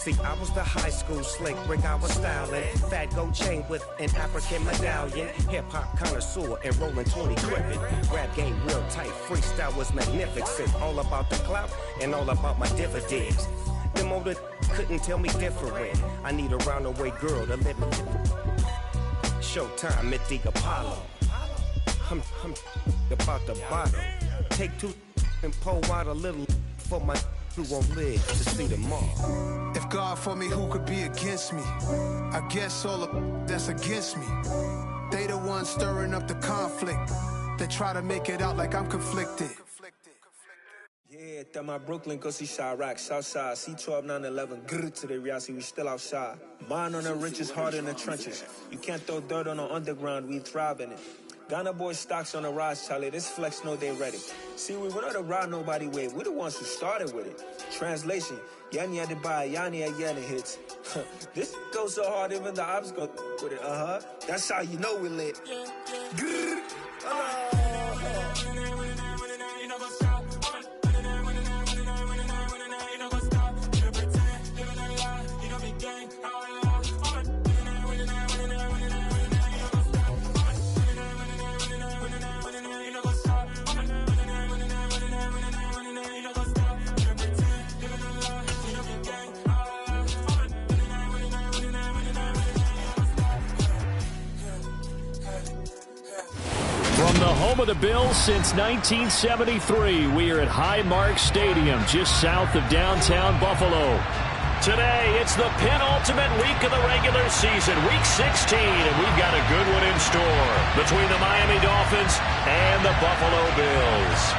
See, I was the high school slick Rick, I was styling. Fat gold chain with an African medallion. Hip-hop connoisseur and rolling 20 cribbing. Rap game real tight, freestyle was magnificent. All about the clout and all about my dividends. Them older couldn't tell me different. I need a roundaway girl to let me. Showtime at the Apollo. I'm about the bottom. Take two and pour out a little for my who won't live to see tomorrow. If God for me, who could be against me? I guess all the that's against me. They the ones stirring up the conflict. They try to make it out like I'm conflicted. Yeah, that my Brooklyn, go see Chirac, Southside, C12, 911, grrr to the reality, we still outside. Mine on the riches, hard in the trenches. You can't throw dirt on the underground, we thrive in it. Ghana boys stocks on the rise, Charlie, this flex know they ready. See, we were not to ride nobody with, we the ones who started with it. Translation, Yanni had to buy, Yanni had Yanni hits. This goes so hard, even the ops go with it, That's how you know we lit. Grrr. From the home of the Bills since 1973, we are at Highmark Stadium, just south of downtown Buffalo. Today, it's the penultimate week of the regular season, week 16, and we've got a good one in store between the Miami Dolphins and the Buffalo Bills.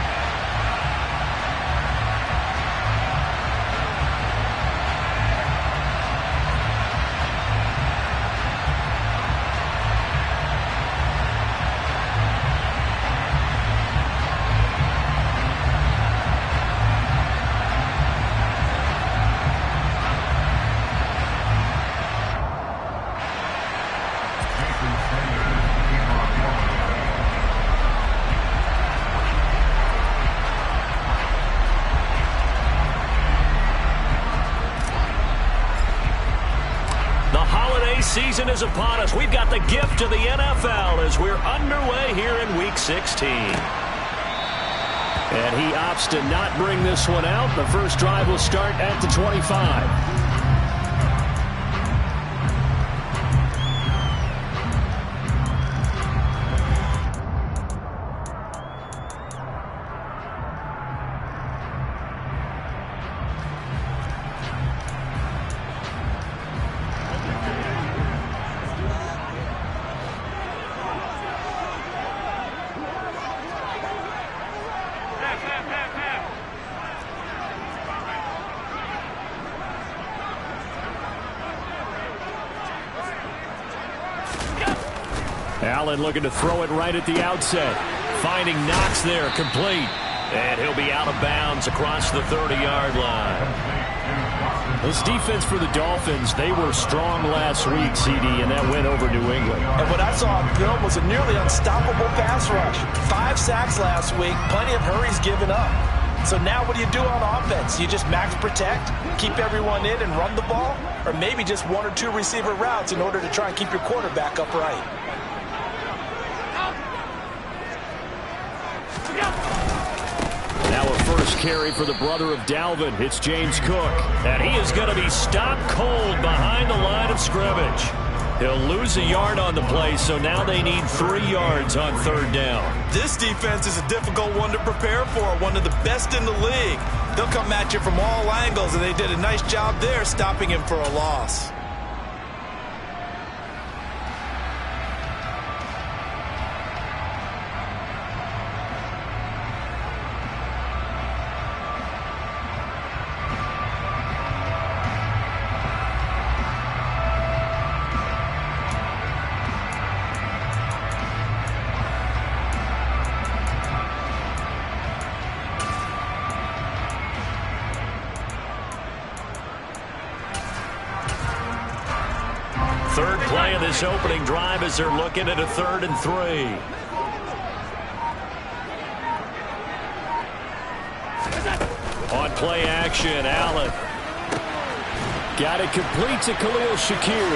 Season is upon us. We've got the gift of the NFL as we're underway here in Week 16. And he opts to not bring this one out. The first drive will start at the 25. Allen looking to throw it right at the outset. Finding Knox there, complete. And he'll be out of bounds across the 30-yard line. This defense for the Dolphins, they were strong last week, CD, and that went over New England. And what I saw on film was a nearly unstoppable pass rush. 5 sacks last week, plenty of hurries given up. So now what do you do on offense? You just max protect, keep everyone in and run the ball? Or maybe just 1 or 2 receiver routes in order to try and keep your quarterback upright? Now a first carry for the brother of Dalvin. It's James Cook. And he is going to be stopped cold behind the line of scrimmage. He'll lose a yard on the play, so now they need 3 yards on 3rd down. This defense is a difficult one to prepare for, one of the best in the league. They'll come at you from all angles, and they did a nice job there stopping him for a loss. Third play of this opening drive as they're looking at a 3rd and 3. On play action, Allen Got it complete to Khalil Shakir.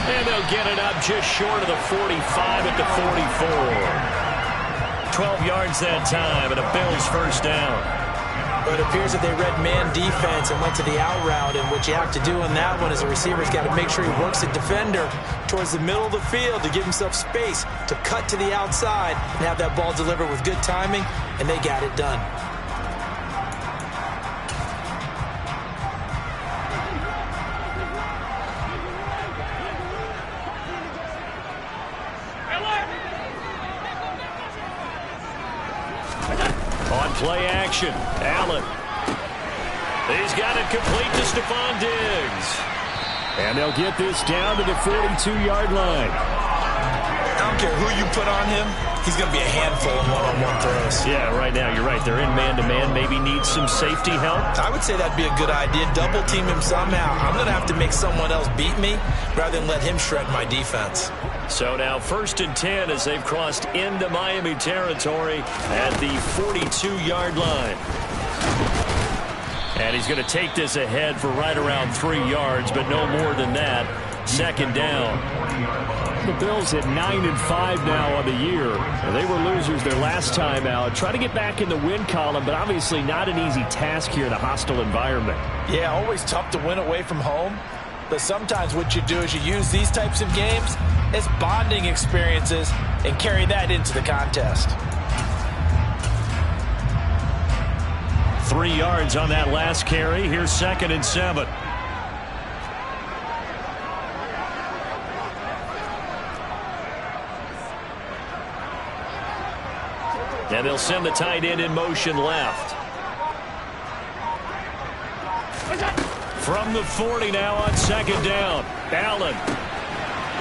And they'll get it up just short of the 45 at the 44. 12 yards that time and a Bills first down. But it appears that they read man defense and went to the out route, and what you have to do on that one is a receiver's got to make sure he works the defender towards the middle of the field to give himself space to cut to the outside and have that ball delivered with good timing, and they got it done. Play action. Allen. He's got it complete to Stephon Diggs. And they'll get this down to the 42-yard line. I don't care who you put on him. He's going to be a handful in one-on-one throws. Yeah, right now, you're right. They're in man-to-man. Maybe need some safety help. I would say that'd be a good idea. Double team him somehow. I'm going to have to make someone else beat me rather than let him shred my defense. So now 1st and 10 as they've crossed into Miami territory at the 42-yard line. And he's going to take this ahead for right around 3 yards, but no more than that. 2nd down. The Bills at 9-5 now on the year. They were losers their last time out. Try to get back in the win column, but obviously not an easy task here in a hostile environment. Yeah, always tough to win away from home. But sometimes what you do is you use these types of games as bonding experiences and carry that into the contest. 3 yards on that last carry. Here's 2nd and 7. And they'll send the tight end in motion left. From the 40 now on 2nd down. Allen.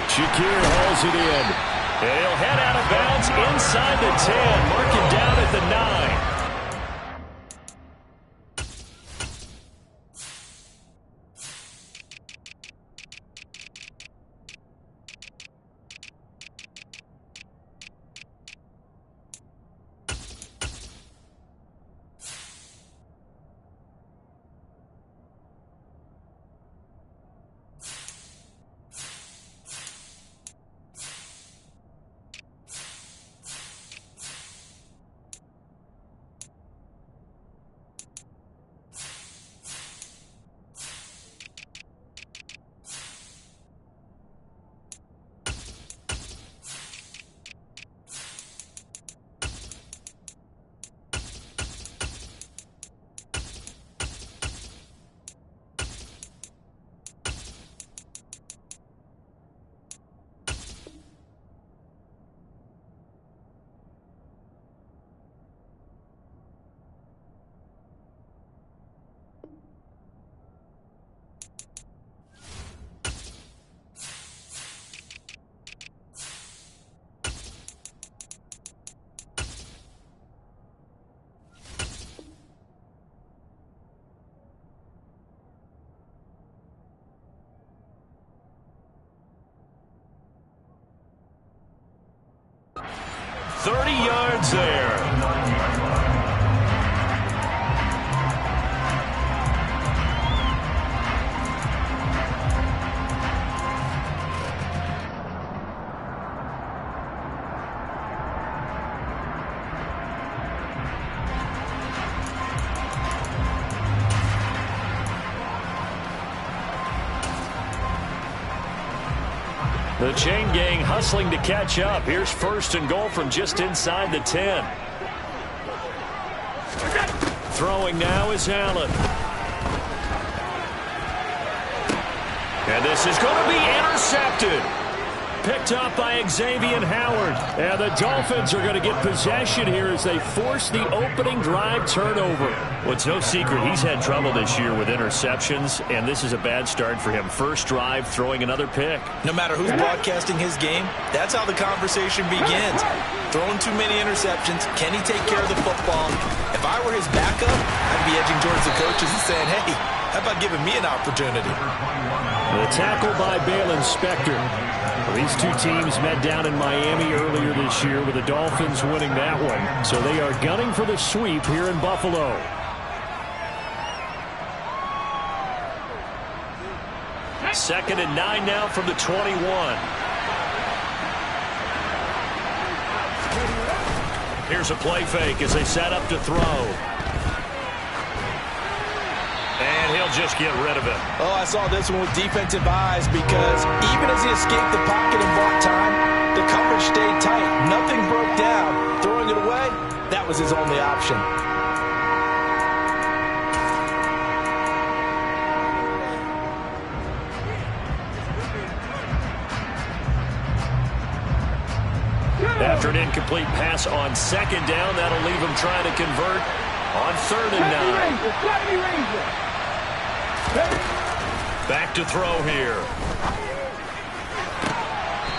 Shakir hauls it in. And he'll head out of bounds inside the 10. Mark him down at the 9. Yards there. The chain gang hustling to catch up. Here's 1st and goal from just inside the 10. Throwing now is Allen. And this is going to be intercepted. Picked up by Xavier Howard. And the Dolphins are going to get possession here as they force the opening drive turnover. Well, it's no secret he's had trouble this year with interceptions, and this is a bad start for him. First drive, throwing another pick. No matter who's broadcasting his game, that's how the conversation begins. Throwing too many interceptions. Can he take care of the football? If I were his backup, I'd be edging towards the coaches and saying, hey, how about giving me an opportunity? The tackle by Balen Spector. These two teams met down in Miami earlier this year with the Dolphins winning that one. So they are gunning for the sweep here in Buffalo. 2nd and 9 now from the 21. Here's a play fake as they set up to throw. And he'll just get rid of it. Oh, I saw this one with defensive eyes because even as he escaped the pocket and bought time, the coverage stayed tight. Nothing broke down. Throwing it away, that was his only option. After an incomplete pass on 2nd down, that'll leave him trying to convert on 3rd and 9. Back to throw here.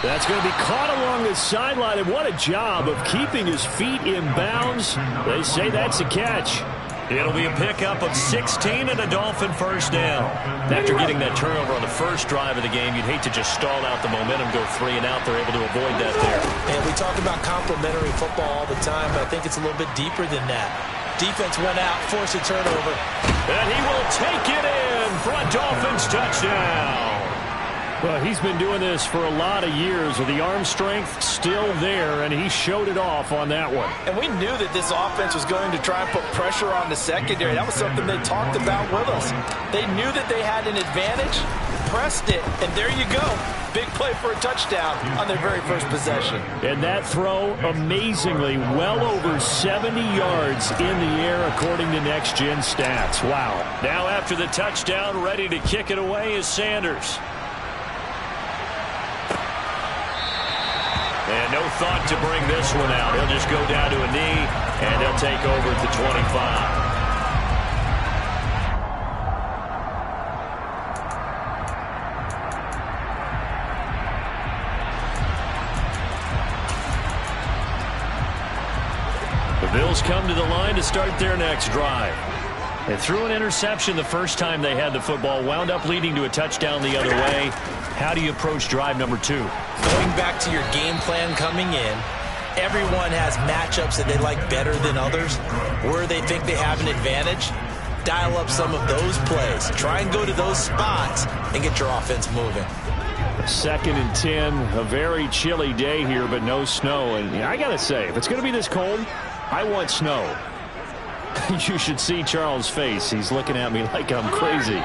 That's going to be caught along the sideline, and what a job of keeping his feet in bounds. They say that's a catch. It'll be a pickup of 16 and a Dolphin first down. After getting that turnover on the first drive of the game, you'd hate to just stall out the momentum, go 3 and out. They're able to avoid that there. And we talk about complementary football all the time, but I think it's a little bit deeper than that. Defense went out, forced a turnover. And he will take it in for a Dolphins touchdown. Well, he's been doing this for a lot of years with the arm strength still there, and he showed it off on that one. And we knew that this offense was going to try and put pressure on the secondary. That was something they talked about with us. They knew that they had an advantage, pressed it, and there you go. Big play for a touchdown on their very first possession. And that throw, amazingly, well over 70 yards in the air according to Next Gen Stats. Wow. Now after the touchdown, ready to kick it away is Sanders. And no thought to bring this one out. He'll just go down to a knee, and he'll take over at the 25. The Bills come to the line to start their next drive. They threw an interception the first time they had the football, wound up leading to a touchdown the other way. How do you approach drive number 2? Going back to your game plan coming in, everyone has matchups that they like better than others. Where they think they have an advantage, dial up some of those plays. Try and go to those spots and get your offense moving. 2nd and 10, a very chilly day here, but no snow. And I got to say, if it's going to be this cold, I want snow. You should see Charles' face. He's looking at me like I'm crazy.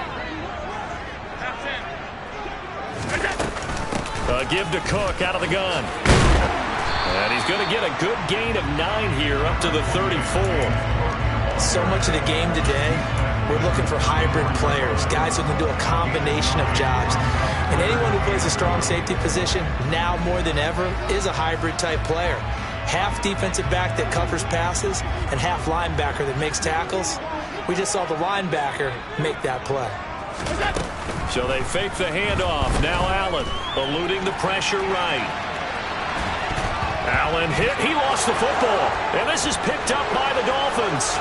Give to Cook out of the gun. And he's going to get a good gain of 9 here up to the 34. So much of the game today, we're looking for hybrid players, guys who can do a combination of jobs. And anyone who plays a strong safety position, now more than ever, is a hybrid type player. Half defensive back that covers passes and half linebacker that makes tackles. We just saw the linebacker make that play. So they fake the handoff. Now Allen eluding the pressure right. Allen hit. He lost the football. And this is picked up by the Dolphins.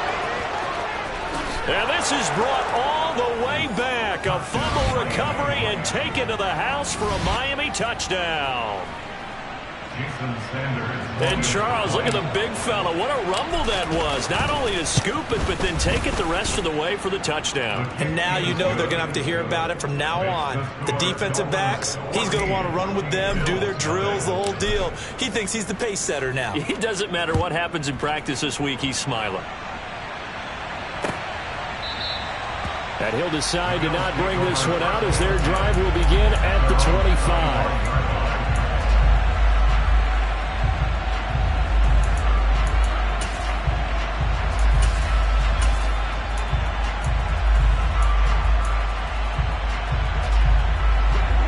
And this is brought all the way back. A fumble recovery and taken to the house for a Miami touchdown. And Charles, look at the big fella. What a rumble that was. Not only to scoop it, but then take it the rest of the way for the touchdown. And now you know they're going to have to hear about it from now on. The defensive backs, he's going to want to run with them, do their drills, the whole deal. He thinks he's the pace setter now. It doesn't matter what happens in practice this week. He's smiling. And he'll decide to not bring this one out as their drive will begin at the 25.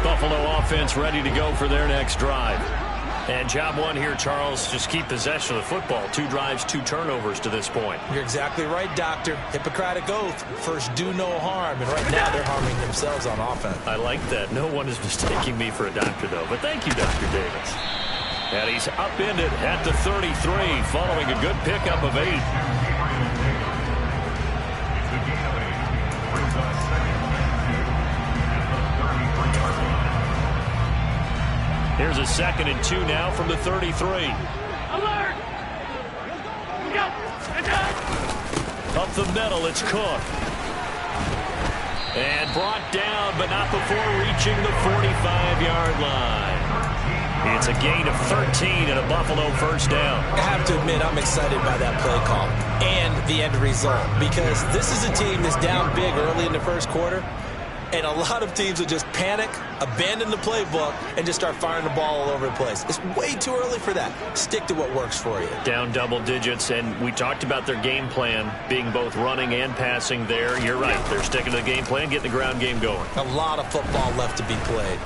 Buffalo offense ready to go for their next drive. And job one here, Charles, just keep possession of the football. 2 drives, 2 turnovers to this point. You're exactly right, Doctor. Hippocratic oath. First, do no harm. And right now, they're harming themselves on offense. I like that. No one is mistaking me for a doctor, though. But thank you, Dr. Davis. And he's upended at the 33, following a good pickup of 8. Here's a 2nd and 2 now from the 33. Alert! Up the middle, it's Cook. And brought down, but not before reaching the 45-yard line. It's a gain of 13 and a Buffalo first down. I have to admit, I'm excited by that play call and the end result, because this is a team that's down big early in the first quarter, and a lot of teams will just panic, abandon the playbook, and just start firing the ball all over the place. It's way too early for that. Stick to what works for you. Down double digits, and we talked about their game plan being both running and passing there. You're right. They're sticking to the game plan, getting the ground game going. A lot of football left to be played.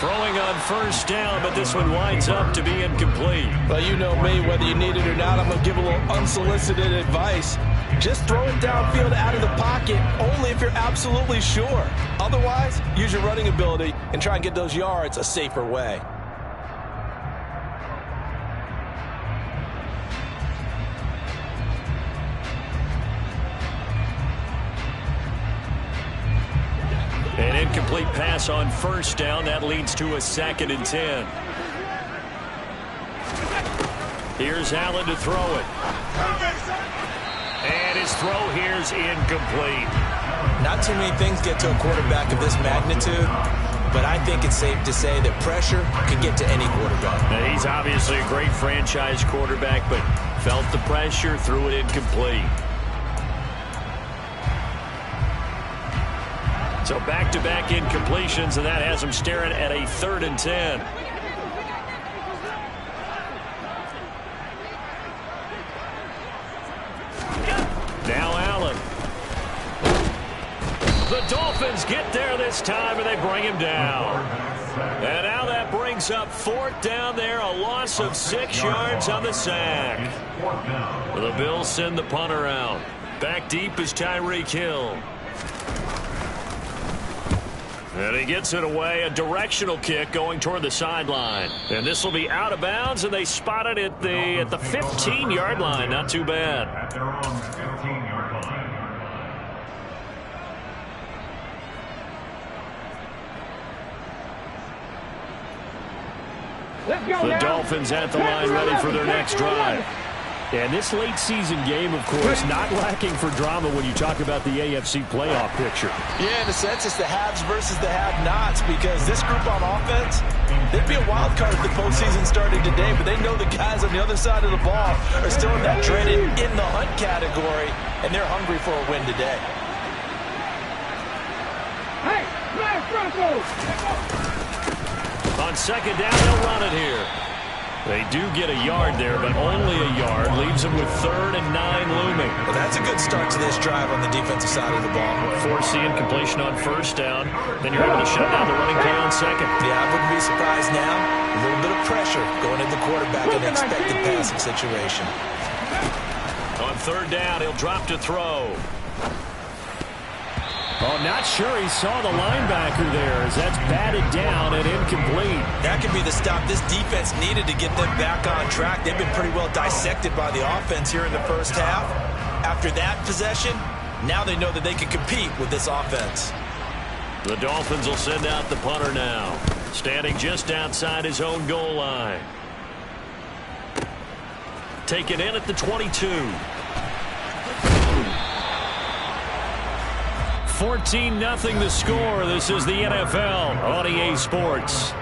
Throwing on first down, but this one winds up to be incomplete. Well, you know me, whether you need it or not, I'm going to give a little unsolicited advice. Just throw it downfield out of the pocket, only if you're absolutely sure. Otherwise, use your running ability and try and get those yards a safer way. An incomplete pass on first down. That leads to a 2nd and 10. Here's Allen to throw it. And his throw here's incomplete. Not too many things get to a quarterback of this magnitude, but I think it's safe to say that pressure can get to any quarterback. Now, he's obviously a great franchise quarterback, but felt the pressure, threw it incomplete. So back-to-back incompletions, and that has him staring at a 3rd and 10. Now Allen. The Dolphins get there this time, and they bring him down. And now that brings up 4th down there, a loss of 6 yards on the sack. The Bills send the punter out. Back deep is Tyreek Hill. And he gets it away, a directional kick going toward the sideline. And this will be out of bounds, and they spot it at the 15-yard line. Not too bad. At their own 15-yard line. The Dolphins at the line, ready for their next drive. And this late season game, of course, not lacking for drama when you talk about the AFC playoff picture. Yeah, in a sense, it's the haves versus the have-nots, because this group on offense, they'd be a wild card if the postseason started today, but they know the guys on the other side of the ball are still in that dreaded in the hunt category, and they're hungry for a win today. Hey, On 2nd down, they'll run it here. They do get a yard there, but only a yard. Leaves them with 3rd and 9 looming. Well, that's a good start to this drive on the defensive side of the ball. Force the incompletion on first down. Then you're able to shut down the running play on 2nd. Yeah, I wouldn't be surprised now. A little bit of pressure going at the quarterback in an expected passing situation. On 3rd down, he'll drop to throw. Oh, not sure he saw the linebacker there as that's batted down and incomplete. That could be the stop this defense needed to get them back on track. They've been pretty well dissected by the offense here in the first half. After that possession, now they know that they can compete with this offense. The Dolphins will send out the punter now, standing just outside his own goal line. Taken in at the 22. 14-0 the score. This is the NFL on EA Sports.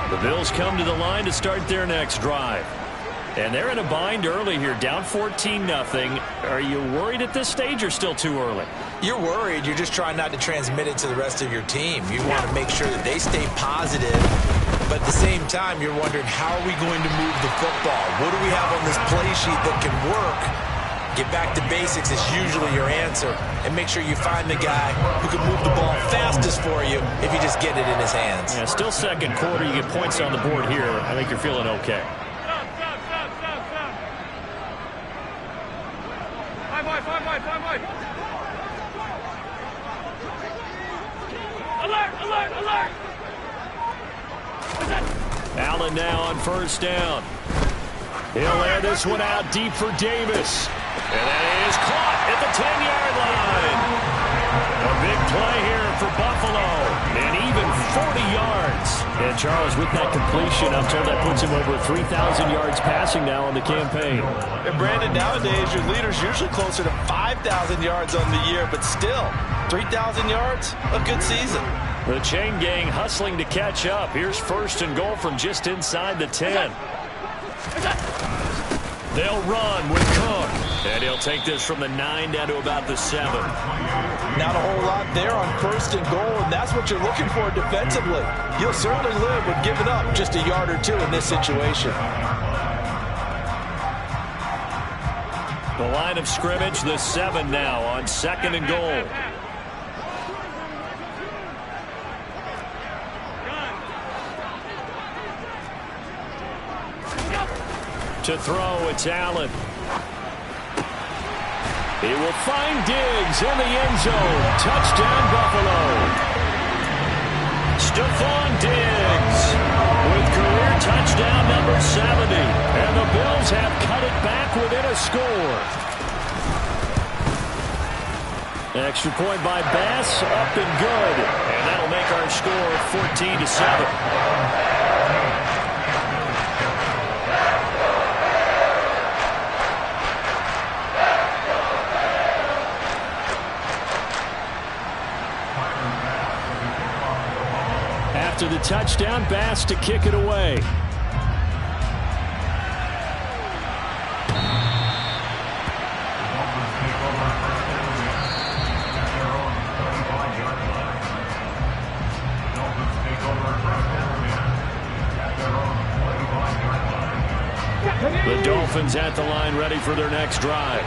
The Bills come to the line to start their next drive. And they're in a bind early here, down 14-0. Are you worried at this stage or still too early? You're worried. You're just trying not to transmit it to the rest of your team. You want to make sure that they stay positive. But at the same time, you're wondering, how are we going to move the football? What do we have on this play sheet that can work? Get back to basics is usually your answer. And make sure you find the guy who can move the ball fastest for you if you just get it in his hands. Yeah, still second quarter. You get points on the board here. I think you're feeling okay. Allen now on first down. He'll air this one out deep for Davis. And that is caught at the 10-yard line. A big play here for Buffalo. And even 40 yards. And Charles, with that completion, I'm told that puts him over 3,000 yards passing now on the campaign. And Brandon, nowadays your leader's usually closer to 5,000 yards on the year, but still, 3,000 yards, a good season. The chain gang hustling to catch up. Here's 1st and goal from just inside the 10. They'll run with Cook. And he'll take this from the 9 down to about the 7. Not a whole lot there on 1st and goal, and that's what you're looking for defensively. You'll certainly live with giving up just a yard or two in this situation. The line of scrimmage, the 7 now on 2nd and goal. To throw, it's Allen. He will find Diggs in the end zone. Touchdown, Buffalo. Stephon Diggs with career touchdown number 70. And the Bills have cut it back within a score. Extra point by Bass, up and good. And that'll make our score 14-7. After the touchdown, Bass to kick it away. The Dolphins at the line ready for their next drive.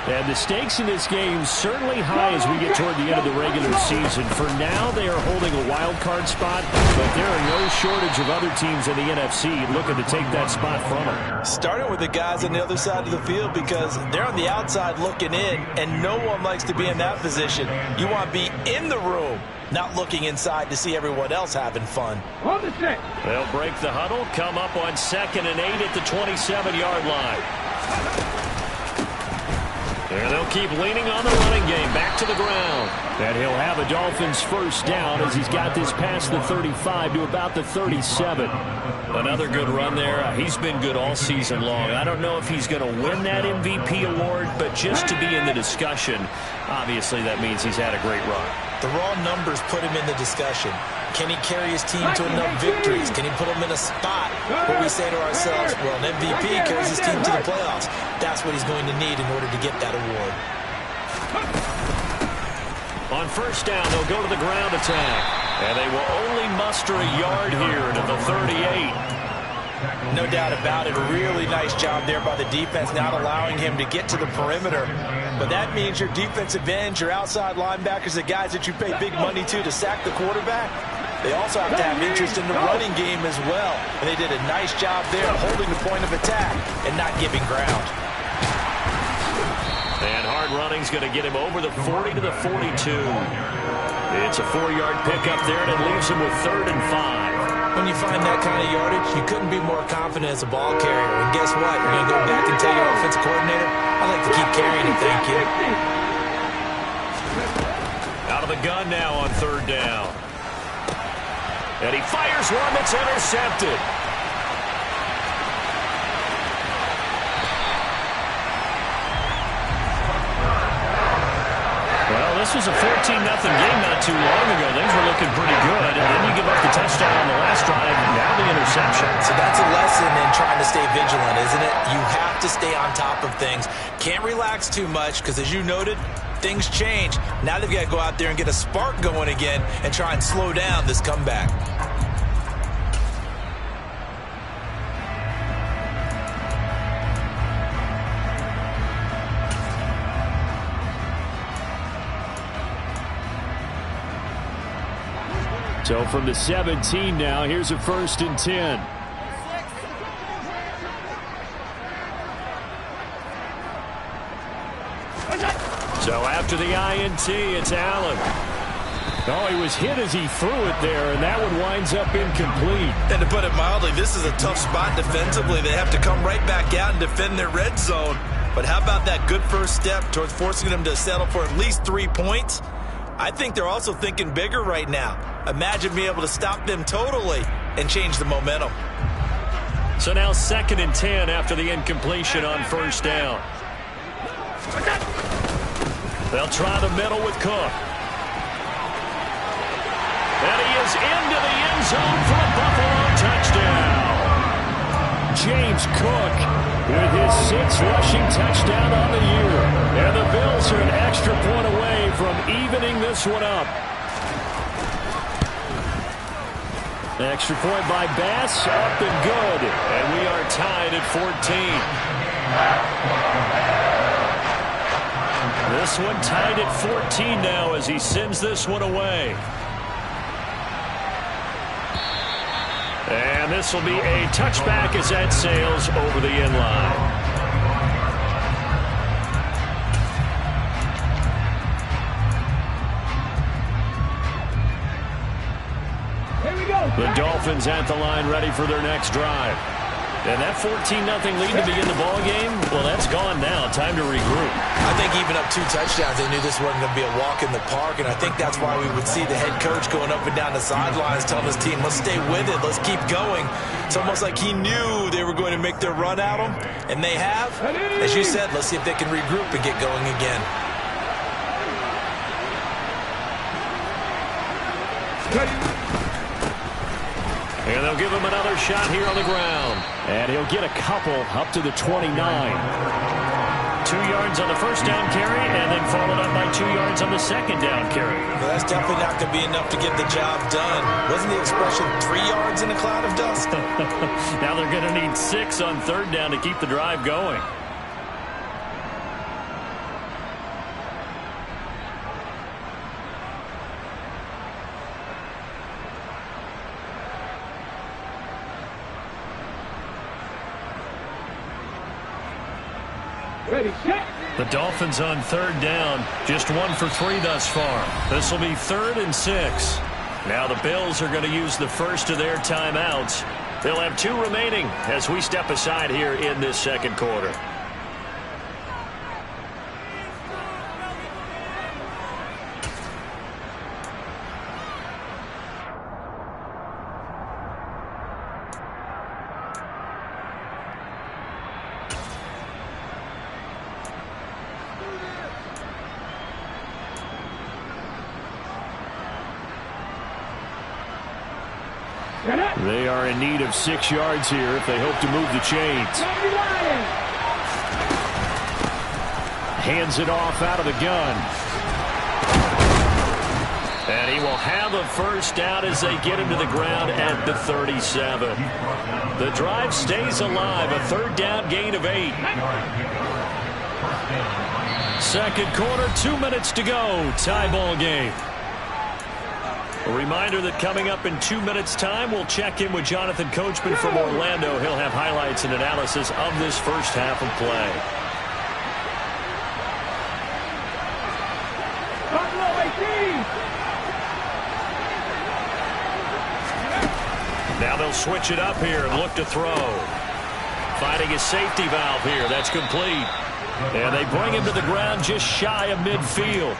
And the stakes in this game certainly high as we get toward the end of the regular season. For now, they are holding a wild card spot, but there are no shortage of other teams in the NFC looking to take that spot from them. Starting with the guys on the other side of the field because they're on the outside looking in, and no one likes to be in that position. You want to be in the room, not looking inside to see everyone else having fun. They'll break the huddle, come up on 2nd and 8 at the 27-yard line. And they'll keep leaning on the running game back to the ground. And he'll have a Dolphins first down as he's got this past the 35 to about the 37. Another good run there. He's been good all season long. I don't know if he's going to win that MVP award, but just to be in the discussion, obviously that means he's had a great run. The raw numbers put him in the discussion. Can he carry his team to enough victories? Can he put them in a spot where we say to ourselves, well, an MVP carries his team to the playoffs. That's what he's going to need in order to get that award. On first down, they'll go to the ground attack. And they will only muster a yard here to the 38. No doubt about it. A really nice job there by the defense, not allowing him to get to the perimeter. But that means your defensive ends, your outside linebackers, the guys that you pay big money to sack the quarterback, they also have to have interest in the running game as well. And they did a nice job there holding the point of attack and not giving ground. And hard running's going to get him over the 40 to the 42. It's a 4-yard pickup there, and it leaves him with 3rd and 5. When you find that kind of yardage, you couldn't be more confident as a ball carrier. And guess what? You're going to go back and tell your offensive coordinator, I'd like to keep carrying it, thank you. Out of the gun now on 3rd down. And he fires one that's intercepted. Well, this was a 14-0 game not too long ago. Things were looking pretty good. And then you give up the touchdown on the last drive, now the interception. So that's a lesson in trying to stay vigilant, isn't it? You have to stay on top of things. Can't relax too much because, as you noted, things change. Now they've got to go out there and get a spark going again and try and slow down this comeback. So from the 17 now, here's a 1st and 10. So after the INT, it's Allen. Oh, he was hit as he threw it there, and that one winds up incomplete. And to put it mildly, this is a tough spot defensively. They have to come right back out and defend their red zone. But how about that good first step towards forcing them to settle for at least 3 points? I think they're also thinking bigger right now. Imagine being able to stop them totally and change the momentum. So now 2nd and 10 after the incompletion on first down. They'll try the middle with Cook. And he is into the end zone for a Buffalo touchdown. James Cook with his 6th rushing touchdown on the year. And the Bills are an extra point away from evening this one up. Extra point by Bass, up and good. And we are tied at 14. This one tied at 14 now as he sends this one away. And this will be a touchback as that sails over the end line. The Dolphins at the line ready for their next drive. And that 14-0 lead to begin the ball game, well, that's gone now. Time to regroup. I think even up 2 touchdowns, they knew this wasn't going to be a walk in the park, and I think that's why we would see the head coach going up and down the sidelines telling his team, let's stay with it, let's keep going. It's almost like he knew they were going to make their run at him, and they have. As you said, let's see if they can regroup and get going again. And they'll give him another shot here on the ground. And he'll get a couple up to the 29. 2 yards on the first down carry, and then followed up by 2 yards on the second down carry. Well, that's definitely not going to be enough to get the job done. Wasn't the expression 3 yards in a cloud of dust? Now they're going to need 6 on third down to keep the drive going. The Dolphins on third down, just 1 for 3 thus far. This will be 3rd and 6. Now the Bills are going to use the first of their timeouts. They'll have 2 remaining as we step aside here in this second quarter. They are in need of 6 yards here if they hope to move the chains. Hands it off out of the gun. And he will have a first down as they get him to the ground at the 37. The drive stays alive, a 3rd down gain of 8. Second quarter, 2 minutes to go. Tie ball game. A reminder that coming up in 2 minutes' time, we'll check in with Jonathan Coachman from Orlando. He'll have highlights and analysis of this first half of play. Now they'll switch it up here and look to throw. Finding a safety valve here. That's complete. And they bring him to the ground just shy of midfield.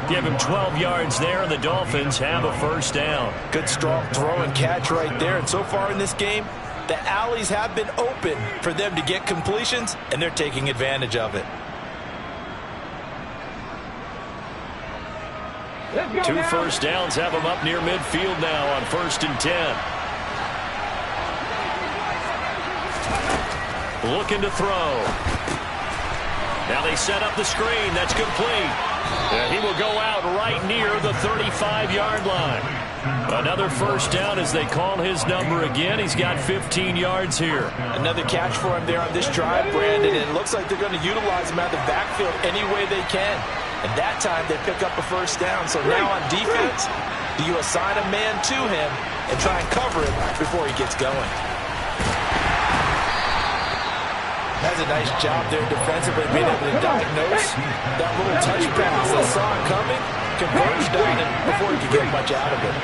Give him 12 yards there, and the Dolphins have a first down. Good strong throw and catch right there. And so far in this game, the alleys have been open for them to get completions, and they're taking advantage of it. 2 first downs have them up near midfield now on 1st and 10. Looking to throw. Now they set up the screen. That's complete. And he will go out right near the 35-yard line. Another first down as they call his number again. He's got 15 yards here. Another catch for him there on this drive, Brandon. And it looks like they're going to utilize him out of the backfield any way they can. And that time they pick up a first down. So now on defense, do you assign a man to him and try and cover him before he gets going? That's a nice job there defensively, being able to diagnose that little touch pass. They saw it coming, converged on him before he could get much out of it.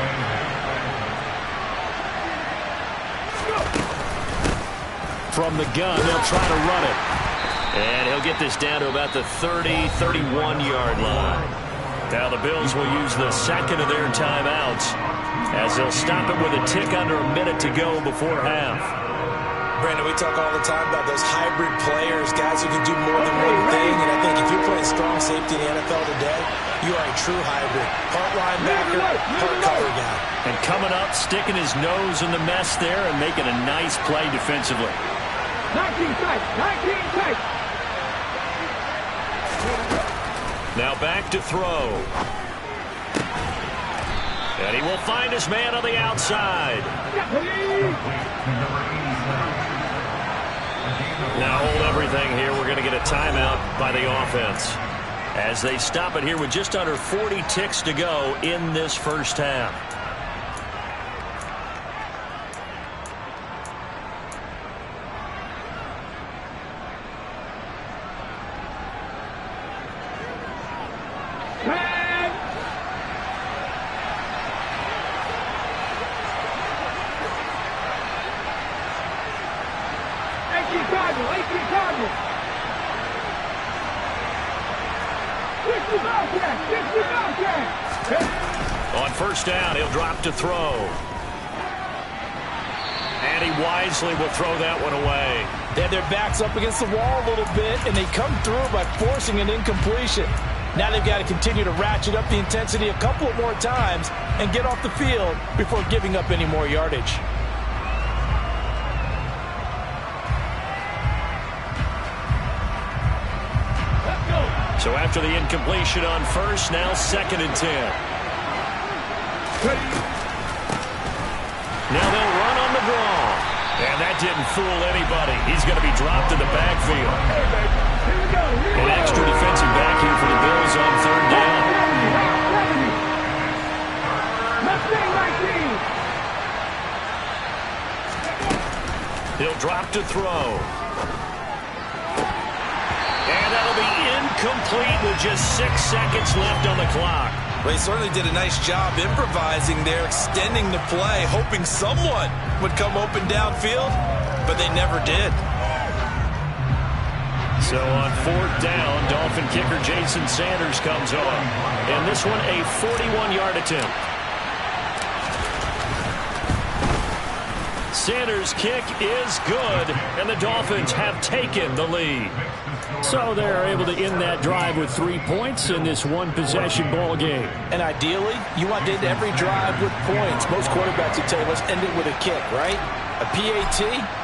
From the gun, they'll try to run it. And he'll get this down to about the 30, 31-yard line. Now the Bills will use the second of their timeouts as they'll stop it with a tick under a minute to go before half. Brandon, we talk all the time about those hybrid players, guys who can do more than one thing. And I think if you're playing strong safety in the NFL today, you are a true hybrid. Part linebacker, part cover guy. And coming up, sticking his nose in the mess there and making a nice play defensively. 19 tight, 19 tight. Now back to throw. And he will find his man on the outside. Now hold everything here. We're going to get a timeout by the offense as they stop it here with just under 40 ticks to go in this first half. On first down, he'll drop to throw. And he wisely will throw that one away. They had their backs up against the wall a little bit, and they come through by forcing an incompletion. Now they've got to continue to ratchet up the intensity a couple of more times and get off the field before giving up any more yardage. So after the incompletion on first, now 2nd and 10. Now they'll run on the draw. And that didn't fool anybody. He's going to be dropped in the backfield. An extra defensive back here for the Bills on 3rd down. He'll drop to throw. And that'll be incomplete with just 6 seconds left on the clock. Well, he certainly did a nice job improvising there, extending the play, hoping someone would come open downfield, but they never did. So on 4th down, Dolphin kicker Jason Sanders comes on. And this one a 41-yard attempt. Sanders' kick is good, and the Dolphins have taken the lead. So they're able to end that drive with 3 points in this one-possession ball game. And ideally, you want to end every drive with points. Most quarterbacks would tell you, let's end it with a kick, right? A PAT,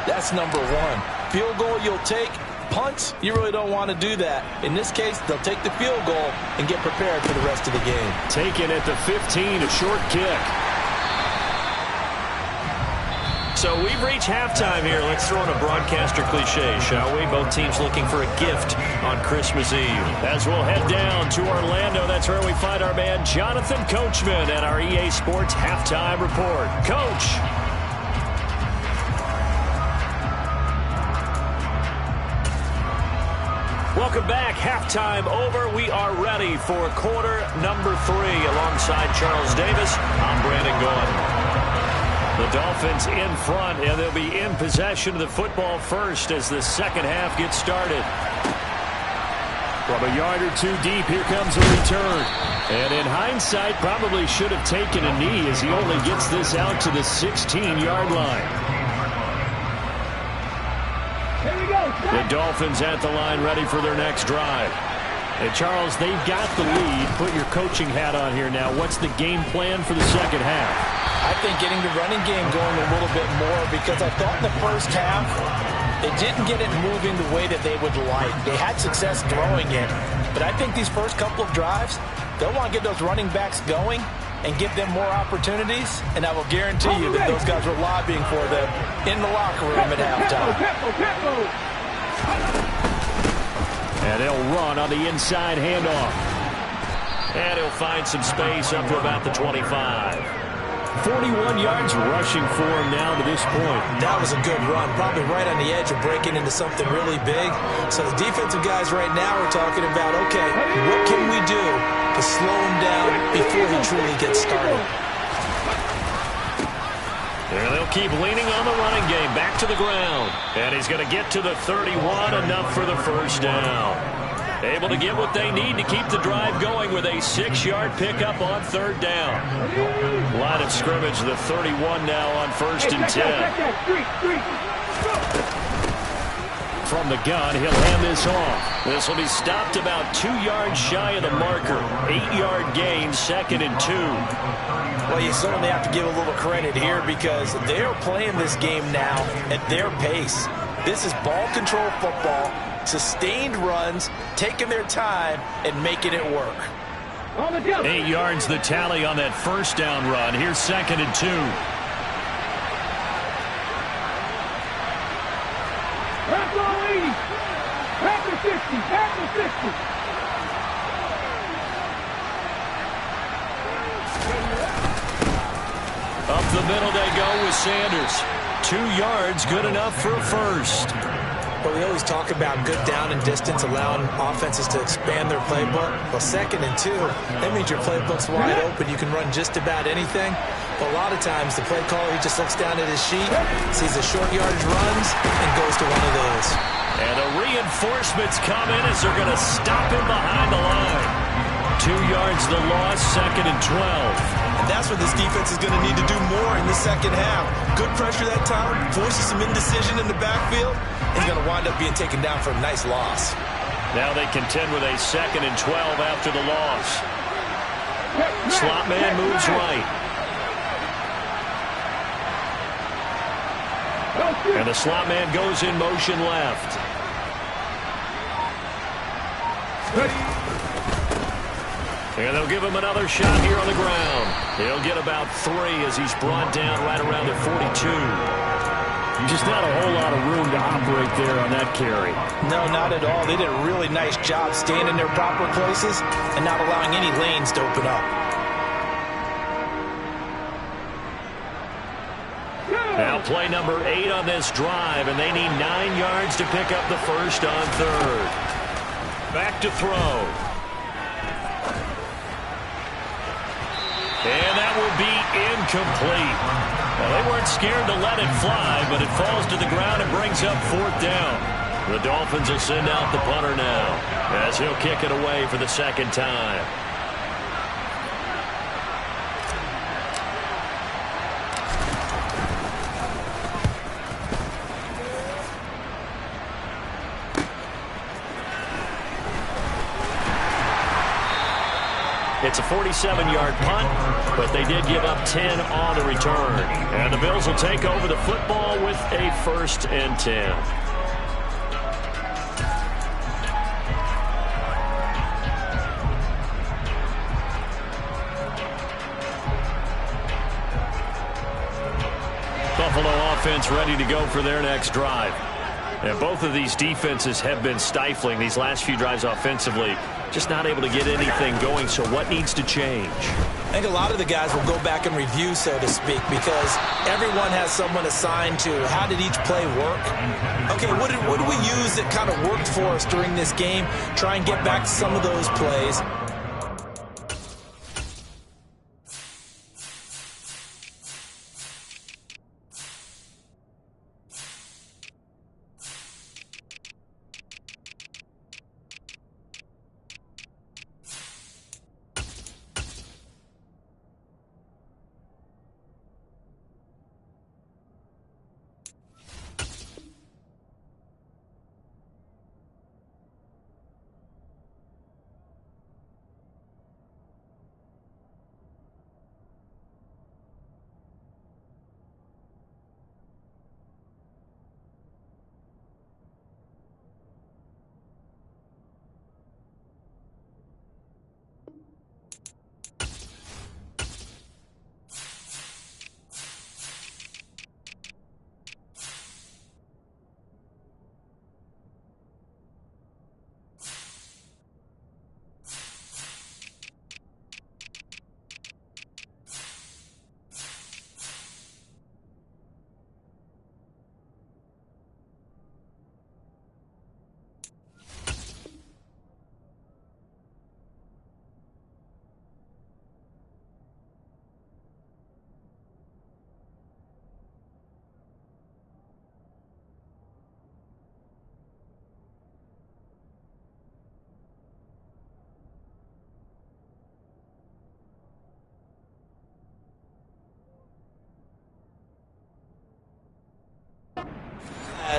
that's number 1. Field goal you'll take. Punts, you really don't want to do that. In this case, they'll take the field goal and get prepared for the rest of the game. Taken at the 15, a short kick. So we've reached halftime here. Let's throw in a broadcaster cliche, shall we? Both teams looking for a gift on Christmas Eve. As we'll head down to Orlando, that's where we find our man Jonathan Coachman at our EA Sports Halftime Report. Coach. Welcome back. Halftime over. We are ready for quarter number 3 alongside Charles Davis. I'm Brandon Gaudin. The Dolphins in front, and they'll be in possession of the football first as the second half gets started. From a yard or 2 deep, here comes a return. And in hindsight, probably should have taken a knee as he only gets this out to the 16-yard line. The Dolphins at the line ready for their next drive. And Charles, they've got the lead. Put your coaching hat on here now. What's the game plan for the second half? I think getting the running game going a little bit more, because I thought in the first half they didn't get it moving the way that they would like. They had success throwing it, but I think these first couple of drives, they'll want to get those running backs going and give them more opportunities, and I will guarantee you that those guys were lobbying for them in the locker room at halftime. And they'll run on the inside handoff. And he'll find some space up to about the 25. 41 yards rushing for him now to this point. That was a good run, probably right on the edge of breaking into something really big. So the defensive guys right now are talking about, okay, what can we do to slow him down before he truly gets started? And they'll keep leaning on the running game. Back to the ground. And he's going to get to the 31, enough for the first down. Able to get what they need to keep the drive going with a 6-yard pickup on third down. Line of scrimmage, the 31 now on 1st and 10. From the gun, he'll hand this off. This will be stopped about 2 yards shy of the marker. 8-yard gain, 2nd and 2. Well, you certainly have to give a little credit here because they're playing this game now at their pace. This is ball control football, sustained runs, taking their time and making it work. 8 yards the tally on that first down run. Here's 2nd and 2. Back on 80. Back to 50. Back to 50. Up the middle they go with Sanders. 2 yards, good enough for a first. But we always talk about good down and distance, allowing offenses to expand their playbook. Well, 2nd and 2, that means your playbook's wide open. You can run just about anything. But a lot of times, the play caller, he just looks down at his sheet, sees the short yardage runs, and goes to one of those. And the reinforcements come in as they're going to stop him behind the line. 2 yards the loss, 2nd and 12. And that's what this defense is going to need to do more in the second half. Good pressure that time, forces some indecision in the backfield, and he's going to wind up being taken down for a nice loss. Now they contend with a 2nd and 12 after the loss. Slot man moves right. And the slot man goes in motion left. And they'll give him another shot here on the ground. He'll get about 3 as he's brought down right around the 42. Just not a whole lot of room to operate there on that carry. No, not at all. They did a really nice job staying in their proper places and not allowing any lanes to open up. Now play number 8 on this drive, and they need 9 yards to pick up the first on third. Back to throw. And that will be incomplete. Well, they weren't scared to let it fly, but it falls to the ground and brings up 4th down. The Dolphins will send out the punter now as he'll kick it away for the 2nd time. It's a 47-yard punt, but they did give up 10 on the return. And the Bills will take over the football with a 1st and 10. Buffalo offense ready to go for their next drive. And both of these defenses have been stifling these last few drives offensively. Just not able to get anything going, so what needs to change? I think a lot of the guys will go back and review, so to speak, because everyone has someone assigned to how did each play work. Okay, what did we use that kind of worked for us during this game? Try and get back to some of those plays.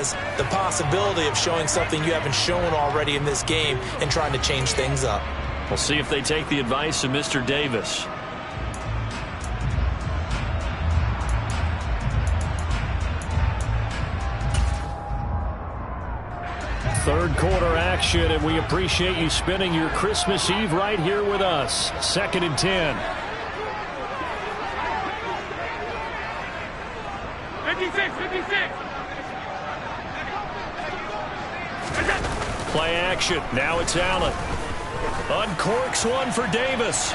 has the possibility of showing something you haven't shown already in this game and trying to change things up. We'll see if they take the advice of Mr. Davis. Third quarter action, and we appreciate you spending your Christmas Eve right here with us. 2nd and 10. 56. Play action. Now it's Allen. Uncorks one for Davis.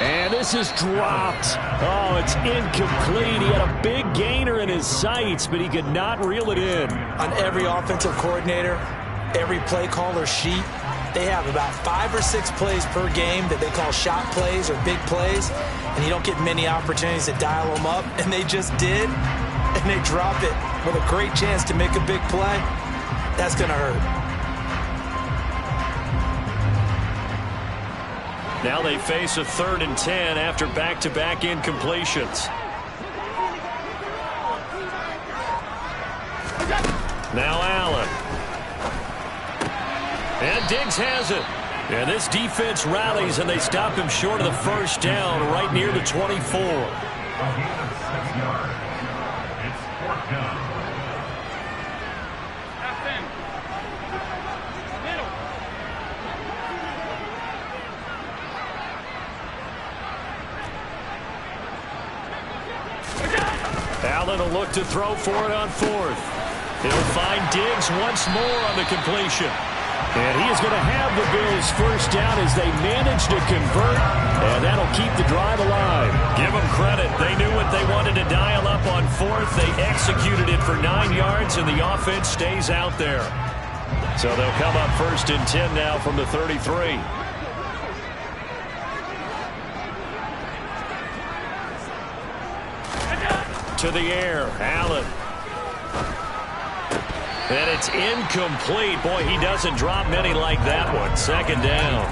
And this is dropped. Oh, it's incomplete. He had a big gainer in his sights, but he could not reel it in. On every offensive coordinator, every play caller sheet, they have about 5 or 6 plays per game that they call shot plays or big plays, and you don't get many opportunities to dial them up, and they just did, and they drop it with a great chance to make a big play. That's going to hurt. Now they face a 3rd and 10 after back-to-back incompletions. Now Allen. And Diggs has it. And this defense rallies, and they stop him short of the first down right near the 24. A gain of 6 yards. It's 4th down. Allen will look to throw for it on 4th. He'll find Diggs once more on the completion. And he is going to have the Bills first down as they manage to convert, and that'll keep the drive alive. Give them credit. They knew what they wanted to dial up on 4th. They executed it for 9 yards, and the offense stays out there. So they'll come up 1st and 10 now from the 33. To the air, Allen. And it's incomplete. Boy, he doesn't drop many like that one. 2nd down.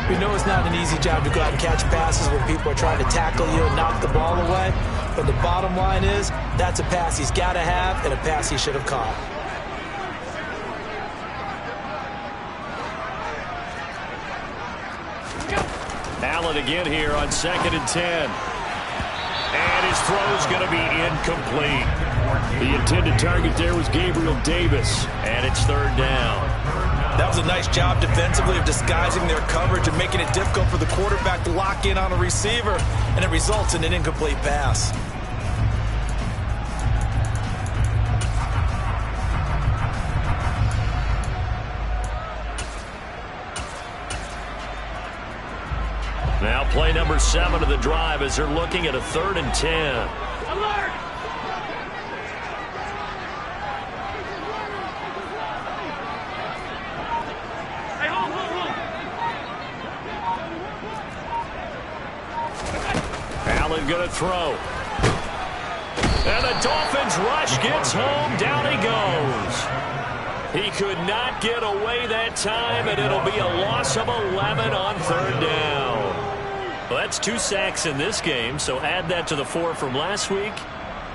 We know it's not an easy job to go out and catch passes when people are trying to tackle you and knock the ball away. But the bottom line is, that's a pass he's got to have and a pass he should have caught. Allen again here on 2nd and 10. And his throw's going to be incomplete. The intended target there was Gabriel Davis, and it's 3rd down. That was a nice job defensively of disguising their coverage and making it difficult for the quarterback to lock in on a receiver, and it results in an incomplete pass. Now play number 7 of the drive as they're looking at a 3rd and 10. Alert! Hey, hold. Allen going to throw. And the Dolphins rush gets home. Down he goes. He could not get away that time, and it'll be a loss of 11 on 3rd down. Well, that's 2 sacks in this game, so add that to the 4 from last week.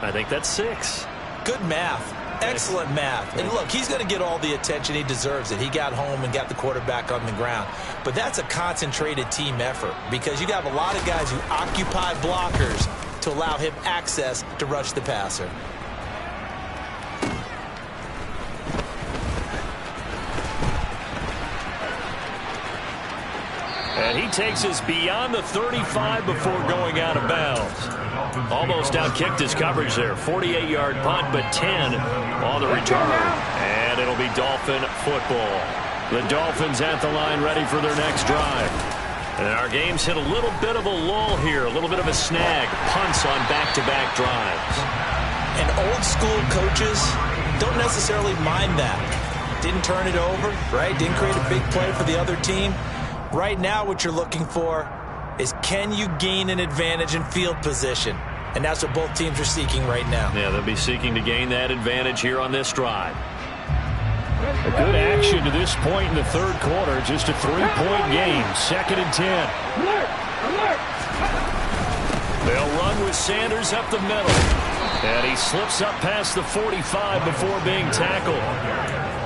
I think that's 6. Good math. Excellent math. And look, he's going to get all the attention he deserves. He got home and got the quarterback on the ground. But that's a concentrated team effort because you have a lot of guys who occupy blockers to allow him access to rush the passer. And he takes us beyond the 35 before going out of bounds. Almost outkicked his coverage there. 48-yard punt, but 10 on the return. And it'll be Dolphin football. The Dolphins at the line ready for their next drive. And our game's hit a little bit of a lull here, a little bit of a snag. Punts on back-to-back drives. And old school coaches don't necessarily mind that. Didn't turn it over, right? Didn't create a big play for the other team. Right now what you're looking for is can you gain an advantage in field position? And that's what both teams are seeking right now. Yeah, they'll be seeking to gain that advantage here on this drive. A good action to this point in the 3rd quarter. Just a 3-point game. 2nd and 10. Alert! They'll run with Sanders up the middle. And he slips up past the 45 before being tackled.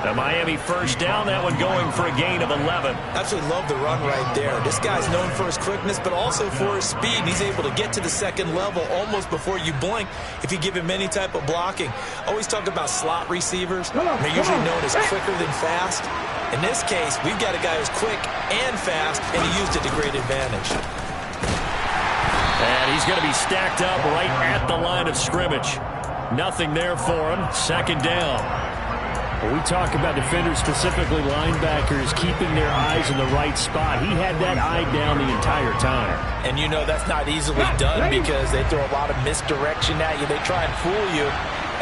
The Miami first down, that one going for a gain of 11. Absolutely love the run right there. This guy's known for his quickness, but also for his speed. And he's able to get to the second level almost before you blink if you give him any type of blocking. Always talk about slot receivers. They're usually known as quicker than fast. In this case, we've got a guy who's quick and fast, and he used it to great advantage. And he's going to be stacked up right at the line of scrimmage. Nothing there for him. Second down. When we talk about defenders, specifically linebackers, keeping their eyes in the right spot, he had that eye down the entire time. And you know that's not easily done because they throw a lot of misdirection at you. They try and fool you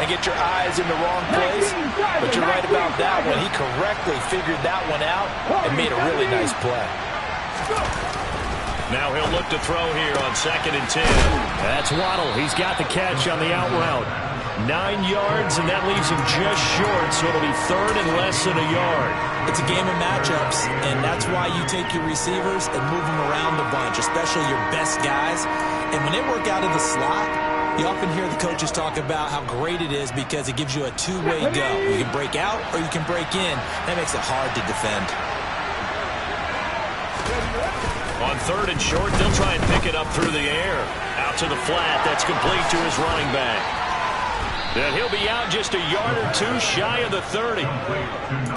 and get your eyes in the wrong place. But you're right about that one. He correctly figured that one out and made a really nice play. Now he'll look to throw here on 2nd and 10. That's Waddle. He's got the catch on the out route. 9 yards, and that leaves him just short, so it'll be 3rd and less than a yard. It's a game of matchups, and that's why you take your receivers and move them around a bunch, especially your best guys. And when they work out of the slot, you often hear the coaches talk about how great it is because it gives you a two-way go. You can break out or you can break in. That makes it hard to defend. On 3rd and short, they'll try and pick it up through the air. Out to the flat, that's complete to his running back. And he'll be out just a yard or two shy of the 30.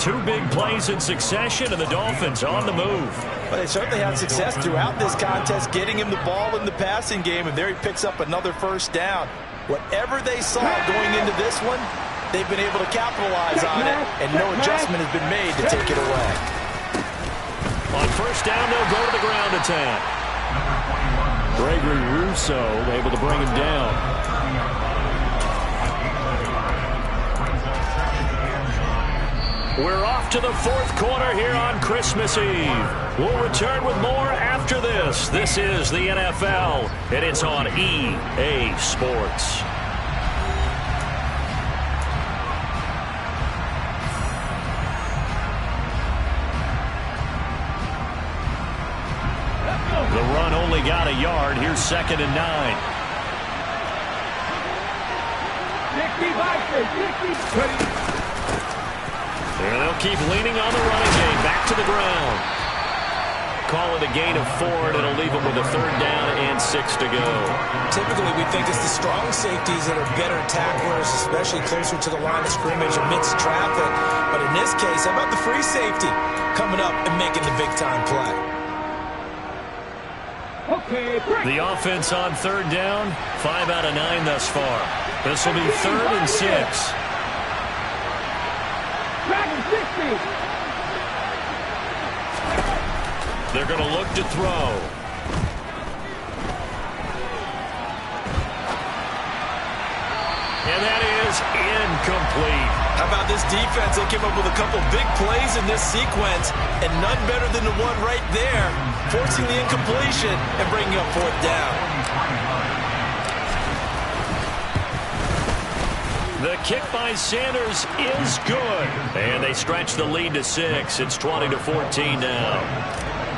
2 big plays in succession, and the Dolphins on the move. Well, they certainly had success throughout this contest, getting him the ball in the passing game, and there he picks up another first down. Whatever they saw going into this one, they've been able to capitalize on it, and no adjustment has been made to take it away. On first down, they'll go to the ground attack. Gregory Rousseau able to bring him down. We're off to the 4th quarter here on Christmas Eve. We'll return with more after this. This is the NFL, and it's on EA Sports. The run only got a yard. Here's 2nd and 9. 60. And they'll keep leaning on the running game. Back to the ground. Call it a gain of 4, and it'll leave them with a 3rd down and 6 to go. Typically, we think it's the strong safeties that are better tacklers, especially closer to the line of scrimmage amidst traffic. But in this case, how about the free safety coming up and making the big-time play? The offense on 3rd down, 5 out of 9 thus far. This will be 3rd and 6. They're going to look to throw. And that is incomplete. How about this defense? They came up with a couple big plays in this sequence, and none better than the one right there, forcing the incompletion and bringing up 4th down. The kick by Sanders is good. And they stretch the lead to 6. It's 20-14 now.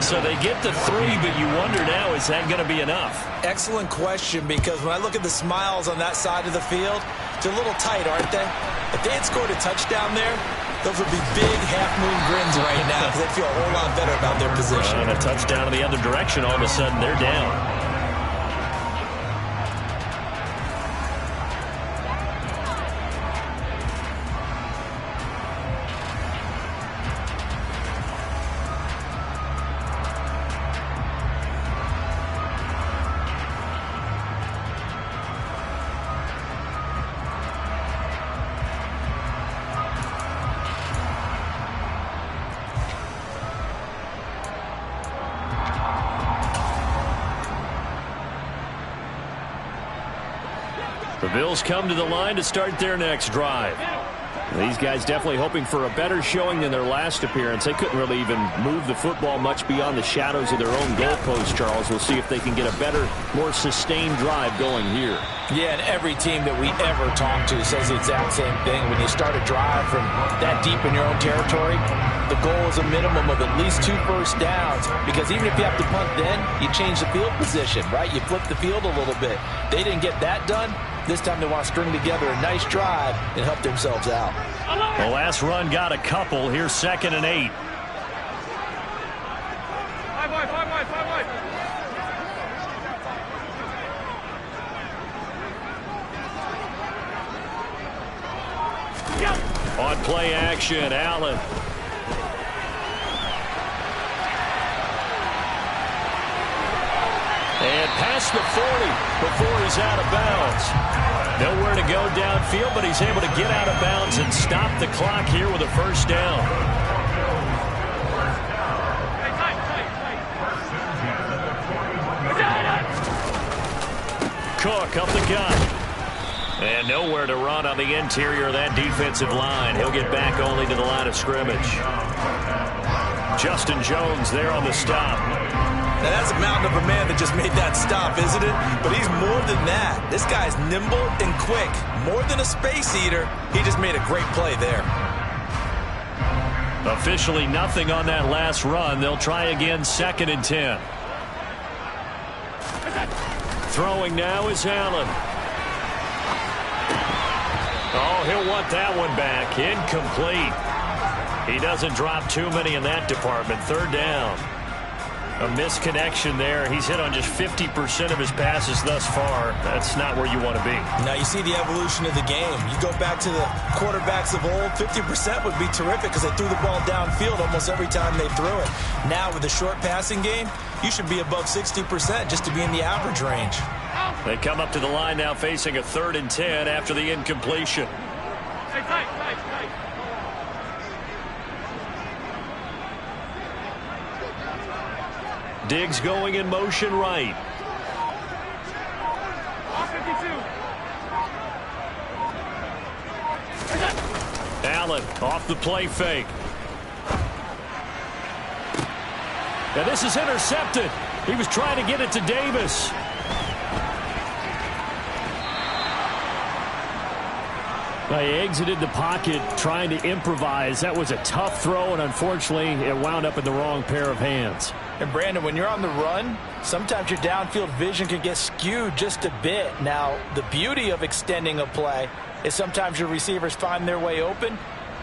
So they get to 3, but you wonder now, is that going to be enough? Excellent question, because when I look at the smiles on that side of the field, they're a little tight, aren't they? If they had scored a touchdown there, those would be big half-moon grins right now because they feel a whole lot better about their position. And a touchdown in the other direction, all of a sudden they're down. The Bills come to the line to start their next drive. These guys definitely hoping for a better showing than their last appearance. They couldn't really even move the football much beyond the shadows of their own goalpost, Charles. We'll see if they can get a better, more sustained drive going here. Yeah, and every team that we ever talk to says the exact same thing. When you start a drive from that deep in your own territory, the goal is a minimum of at least 2 first downs, because even if you have to punt then, you change the field position, right? You flip the field a little bit. They didn't get that done. This time they want to string together a nice drive and help themselves out. The last run got a couple. Here's 2nd and 8. On play action, Allen. And past the 40 before he's out of bounds. Nowhere to go downfield, but he's able to get out of bounds and stop the clock here with a first down. Cook up the gut. And nowhere to run on the interior of that defensive line. He'll get back only to the line of scrimmage. Justin Jones there on the stop. Now that's a mountain of a man that just made that stop, isn't it? But he's more than that. This guy's nimble and quick. More than a space eater, he just made a great play there. Officially nothing on that last run. They'll try again, 2nd and 10. Throwing now is Allen. Oh, he'll want that one back. Incomplete. He doesn't drop too many in that department. 3rd down. A misconnection there. He's hit on just 50% of his passes thus far. That's not where you want to be. Now you see the evolution of the game. You go back to the quarterbacks of old, 50% would be terrific because they threw the ball downfield almost every time they threw it. Now with the short passing game, you should be above 60% just to be in the average range. They come up to the line now facing a 3rd and 10 after the incompletion. Diggs going in motion right. Allen off the play fake. And this is intercepted. He was trying to get it to Davis. Now he exited the pocket trying to improvise. That was a tough throw, and unfortunately, it wound up in the wrong pair of hands. And Brandon, when you're on the run, sometimes your downfield vision can get skewed just a bit. Now, the beauty of extending a play is sometimes your receivers find their way open,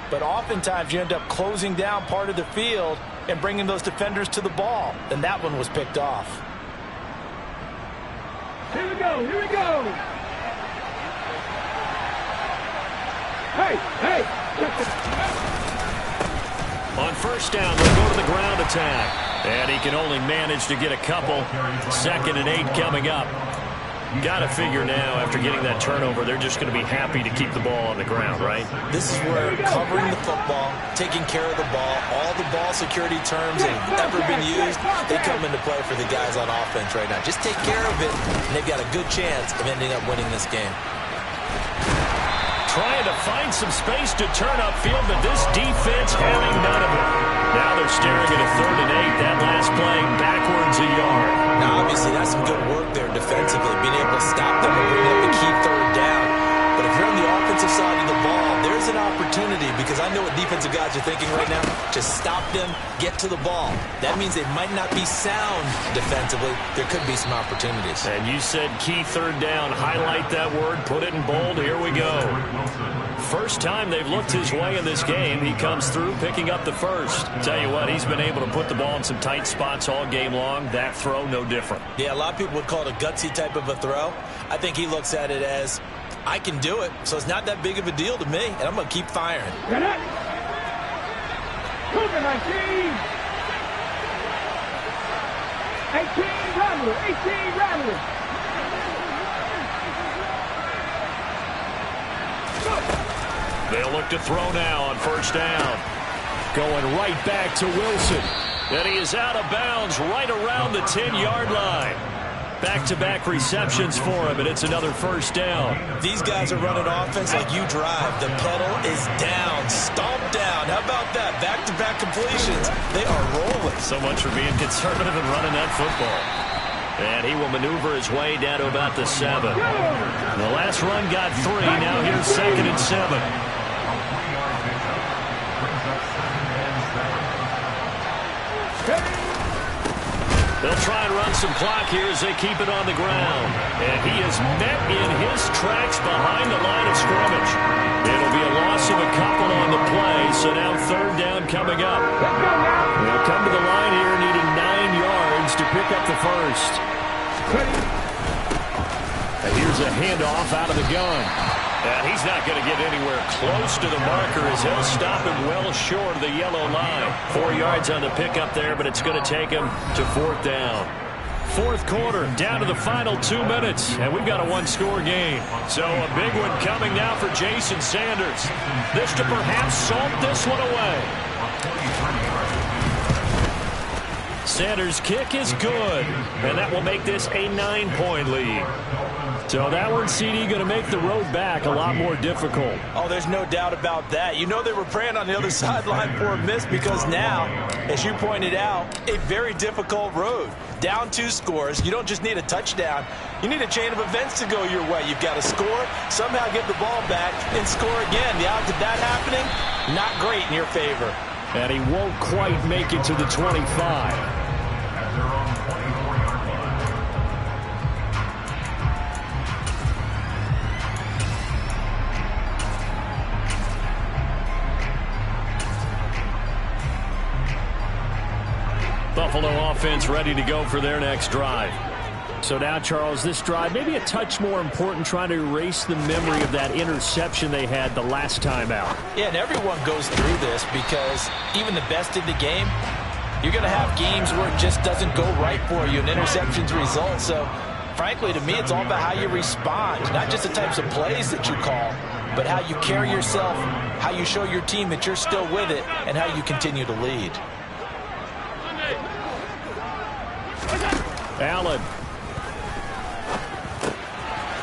but oftentimes you end up closing down part of the field and bringing those defenders to the ball. And that one was picked off. Here we go, here we go. Hey, hey. On 1st down, they'll go to the ground attack. And he can only manage to get a couple. 2nd and 8 coming up. Got to figure now, after getting that turnover, they're just going to be happy to keep the ball on the ground, right? This is where covering the football, taking care of the ball, all the ball security terms that have ever been used, they come into play for the guys on offense right now. Just take care of it, and they've got a good chance of ending up winning this game. Trying to find some space to turn upfield, but this defense having none of it. Now they're staring at a 3rd and 8. That last play backwards a yard. Now, obviously, that's some good work there defensively, being able to stop them and bring up a key 3rd down. But if you're on the offensive side of the ball, there's an opportunity, because I know what defensive guys are thinking right now. Just stop them, get to the ball. That means they might not be sound defensively. There could be some opportunities. And you said key 3rd down. Highlight that word. Put it in bold. Here we go. First time they've looked his way in this game. He comes through picking up the first. Tell you what, he's been able to put the ball in some tight spots all game long. That throw, no different. Yeah, a lot of people would call it a gutsy type of a throw. I think he looks at it as, I can do it, so it's not that big of a deal to me, and I'm going to keep firing. Get it. Cougar 19. 18 Rattler. 18 Rattler. They'll look to throw now on 1st down. Going right back to Wilson. And he is out of bounds right around the 10-yard line. Back-to-back receptions for him, and it's another 1st down. These guys are running offense like you drive. The pedal is down, stomp down. How about that? Back-to-back completions. They are rolling. So much for being conservative and running that football. And he will maneuver his way down to about the 7. The last run got 3. Now here's 2nd and 7. They'll try and run some clock here as they keep it on the ground. And he is met in his tracks behind the line of scrimmage. It'll be a loss of a couple on the play, so now third down coming up. They'll come to the line here needing 9 yards to pick up the first. And here's a handoff out of the gun. And he's not going to get anywhere close to the marker as he'll stop him well short of the yellow line. 4 yards on the pickup there, but it's going to take him to fourth down. Fourth quarter, down to the final 2 minutes, and we've got a one-score game. So a big one coming now for Jason Sanders. This to perhaps salt this one away. Sanders' kick is good, and that will make this a 9-point lead. So that one, CD, going to make the road back a lot more difficult. Oh, there's no doubt about that. You know they were praying on the other sideline for a miss because now, as you pointed out, a very difficult road. Down 2 scores. You don't just need a touchdown. You need a chain of events to go your way. You've got to score, somehow get the ball back, and score again. The odds of that happening, not great in your favor. And he won't quite make it to the 25. Buffalo offense ready to go for their next drive. So now, Charles, this drive maybe a touch more important, trying to erase the memory of that interception they had the last time out. Yeah, and everyone goes through this because even the best in the game, you're going to have games where it just doesn't go right for you and interceptions result. So, frankly, to me, it's all about how you respond, not just the types of plays that you call, but how you carry yourself, how you show your team that you're still with it, and how you continue to lead. Allen.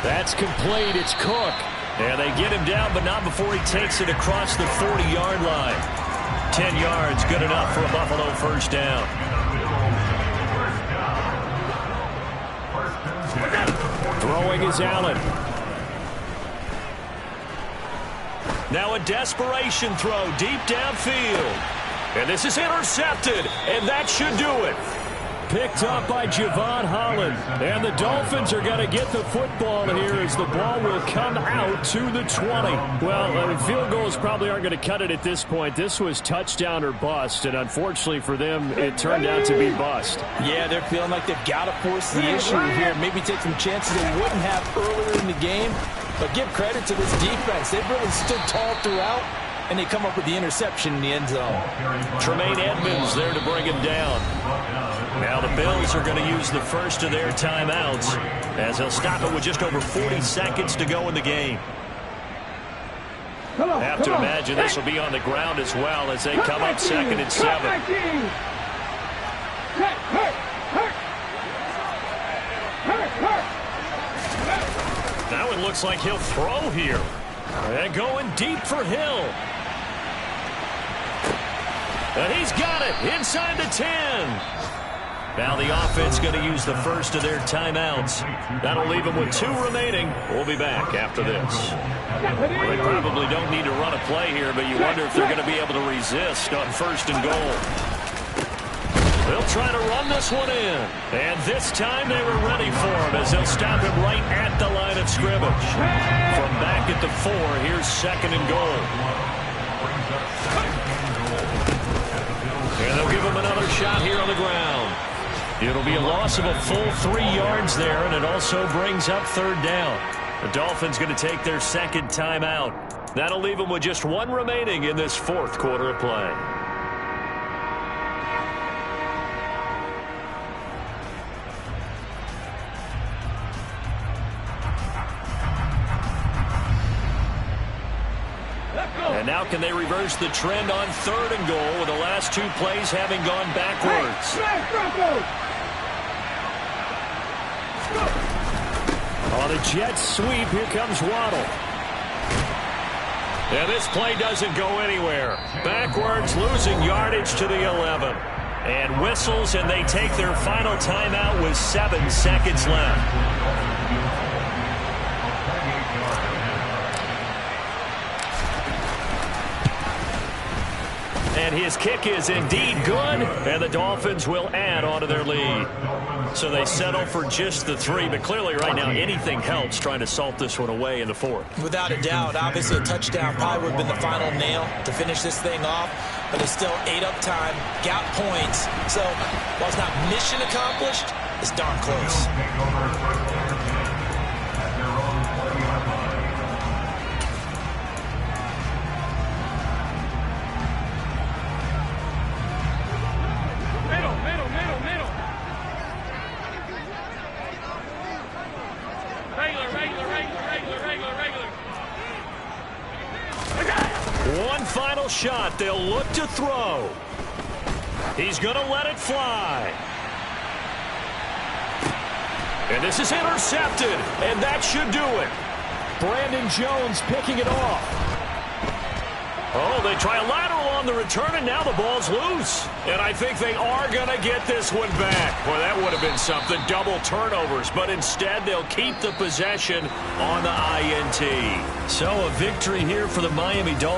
That's complete. It's Cook. And they get him down, but not before he takes it across the 40-yard line. 10 yards, good enough for a Buffalo first down. Throwing is Allen. Now a desperation throw deep downfield. And this is intercepted, and that should do it. Picked up by Javon Holland. And the Dolphins are going to get the football here as the ball will come out to the 20. Well, field goals probably aren't going to cut it at this point. This was touchdown or bust, and unfortunately for them, it turned out to be bust. Yeah, they're feeling like they've got to force the issue here. Maybe take some chances they wouldn't have earlier in the game. But give credit to this defense. They've really stood tall throughout, and they come up with the interception in the end zone. Tremaine Edmonds there to bring him down. Now the Bills are going to use the first of their timeouts as they'll stop it with just over 40 seconds to go in the game. Have to imagine this will be on the ground as well as they come up 2nd and 7. Now it looks like he'll throw here. And going deep for Hill. And he's got it inside the 10. Now the offense going to use the first of their timeouts. That'll leave them with 2 remaining. We'll be back after this. They probably don't need to run a play here, but you wonder if they're going to be able to resist on 1st and goal. They'll try to run this one in. And this time they were ready for him as they'll stop him right at the line of scrimmage. From back at the 4, here's 2nd and goal. And they'll give him another shot here on the ground. It'll be a loss of a full 3 yards there, and it also brings up 3rd down. The Dolphins going to take their 2nd timeout. That'll leave them with just 1 remaining in this 4th quarter of play. And now can they reverse the trend on 3rd and goal with the last 2 plays having gone backwards? On a jet sweep, here comes Waddle. And this play doesn't go anywhere. Backwards, losing yardage to the 11. And whistles, and they take their final timeout with 7 seconds left. And his kick is indeed good, and the Dolphins will add on to their lead. So they settle for just the 3, but clearly right now anything helps trying to salt this one away in the 4th. Without a doubt, obviously a touchdown probably would have been the final nail to finish this thing off, but it's still 8 up time, got points. So while it's not mission accomplished, it's darn close. One final shot. They'll look to throw. He's going to let it fly. And this is intercepted, and that should do it. Brandon Jones picking it off. Oh, they try a lateral on the return, and now the ball's loose. And I think they are going to get this one back. Boy, that would have been something, double turnovers. But instead, they'll keep the possession on the INT. So a victory here for the Miami Dolphins.